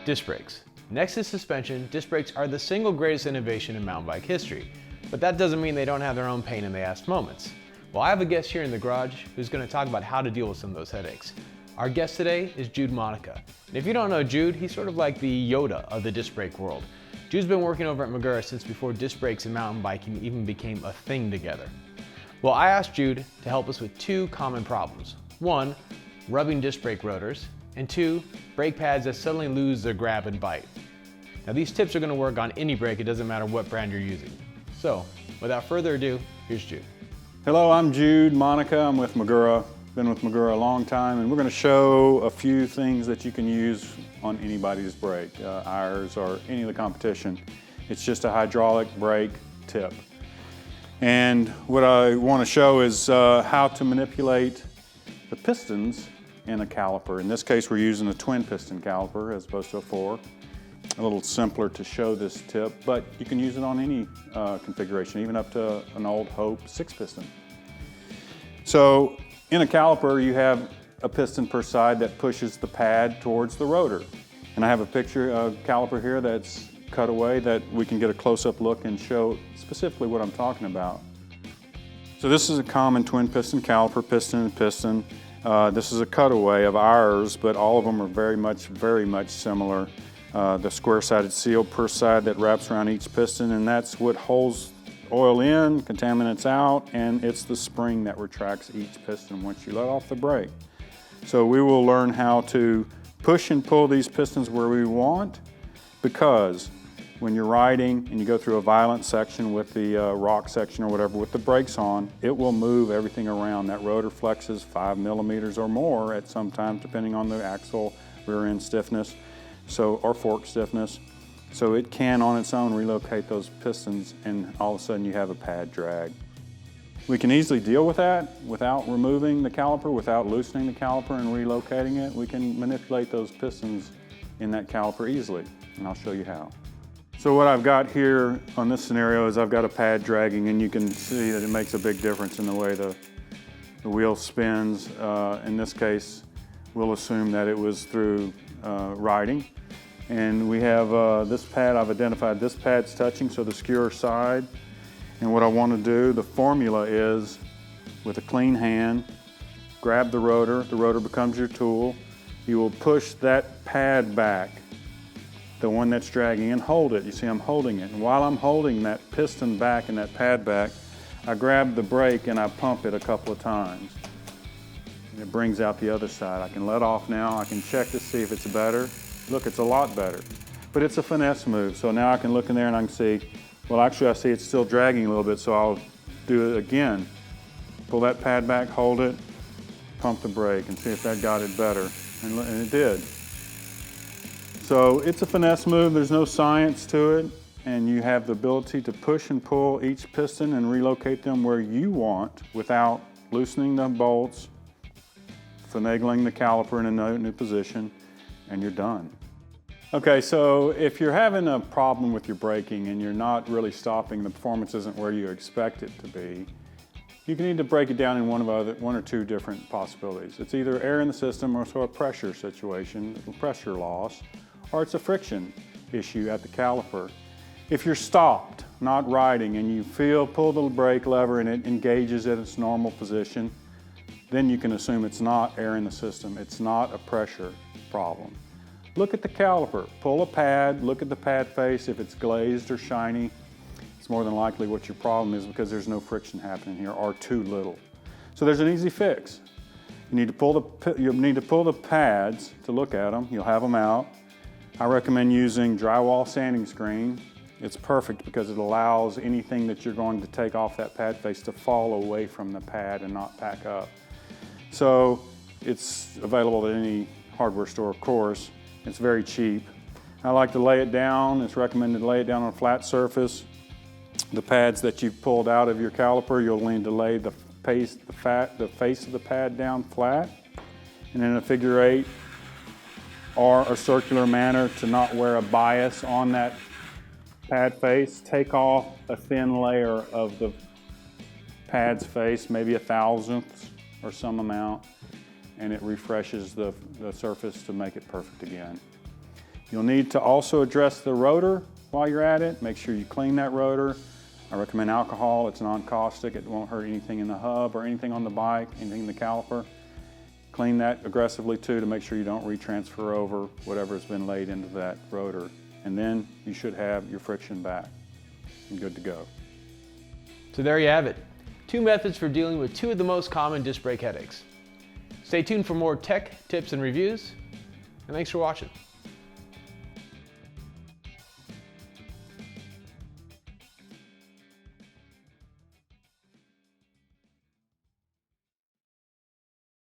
Disc brakes. Next to suspension, disc brakes are the single greatest innovation in mountain bike history. But that doesn't mean they don't have their own pain in the ass moments. Well, I have a guest here in the garage who's going to talk about how to deal with some of those headaches. Our guest today is Jude Monica. And if you don't know Jude, he's sort of like the Yoda of the disc brake world. Jude's been working over at Magura since before disc brakes and mountain biking even became a thing together. Well, I asked Jude to help us with two common problems. One, rubbing disc brake rotors, and two, brake pads that suddenly lose their grab and bite. Now these tips are going to work on any brake, it doesn't matter what brand you're using. So, without further ado, here's Jude. Hello, I'm Jude Monica. I'm with Magura. Been with Magura a long time, and we're going to show a few things that you can use on anybody's brake, ours or any of the competition. It's just a hydraulic brake tip. And what I want to show is how to manipulate the pistons in a caliper. In this case, we're using a twin piston caliper as opposed to a four. A little simpler to show this tip, but you can use it on any configuration, even up to an old Hope 6-piston. So in a caliper, you have a piston per side that pushes the pad towards the rotor. And I have a picture of a caliper here that's cut away that we can get a close-up look and show specifically what I'm talking about. So this is a common twin piston caliper, piston and piston. This is a cutaway of ours, but all of them are very much similar. The square-sided seal per side that wraps around each piston, and that's what holds oil in, contaminants out, and it's the spring that retracts each piston once you let off the brake. So we will learn how to push and pull these pistons where we want, because when you're riding and you go through a violent section with the rock section or whatever with the brakes on, it will move everything around. That rotor flexes 5 millimeters or more at some time, depending on the axle rear end stiffness. Or fork stiffness. So it can on its own relocate those pistons, and all of a sudden you have a pad drag. We can easily deal with that without removing the caliper, without loosening the caliper and relocating it. We can manipulate those pistons in that caliper easily, and I'll show you how. So what I've got here on this scenario is I've got a pad dragging, and you can see that it makes a big difference in the way the wheel spins. In this case, we'll assume that it was through riding. And we have this pad, I've identified this pad's touching, so the skewer side. And what I want to do, the formula is, with a clean hand, grab the rotor becomes your tool. You will push that pad back, the one that's dragging, and hold it. You see I'm holding it. And while I'm holding that piston back and that pad back, I grab the brake and I pump it a couple of times. And it brings out the other side. I can let off now, I can check to see if it's better. Look, it's a lot better, but it's a finesse move. So now I can look in there and I can see, well, actually I see it's still dragging a little bit, so I'll do it again. Pull that pad back, hold it, pump the brake, and see if that got it better, and it did. So it's a finesse move, there's no science to it, and you have the ability to push and pull each piston and relocate them where you want without loosening the bolts, finagling the caliper in a new position, and you're done. Okay, so if you're having a problem with your braking and you're not really stopping, the performance isn't where you expect it to be, you can need to break it down in one or two different possibilities. It's either air in the system or a pressure situation, pressure loss, or it's a friction issue at the caliper. If you're stopped, not riding, and you pull the brake lever and it engages at its normal position, then you can assume it's not air in the system, it's not a pressure problem. Look at the caliper, pull a pad, look at the pad face. If it's glazed or shiny, it's more than likely what your problem is, because there's no friction happening here or too little. So there's an easy fix. You need to pull the pads to look at them. You'll have them out. I recommend using drywall sanding screen. It's perfect because it allows anything that you're going to take off that pad face to fall away from the pad and not pack up. So it's available at any hardware store, of course. It's very cheap. I like to lay it down. It's recommended to lay it down on a flat surface. The pads that you've pulled out of your caliper, you'll need to lay the face of the pad down flat, and in a figure 8 or a circular manner to not wear a bias on that pad face. Take off a thin layer of the pad's face, maybe 1/1000th or some amount, and it refreshes the surface to make it perfect again. You'll need to also address the rotor while you're at it. Make sure you clean that rotor. I recommend alcohol. It's non-caustic. It won't hurt anything in the hub or anything on the bike, anything in the caliper. Clean that aggressively too to make sure you don't retransfer over whatever's been laid into that rotor. And then you should have your friction back and good to go. So there you have it. 2 methods for dealing with 2 of the most common disc brake headaches. Stay tuned for more tech, tips, and reviews, and thanks for watching.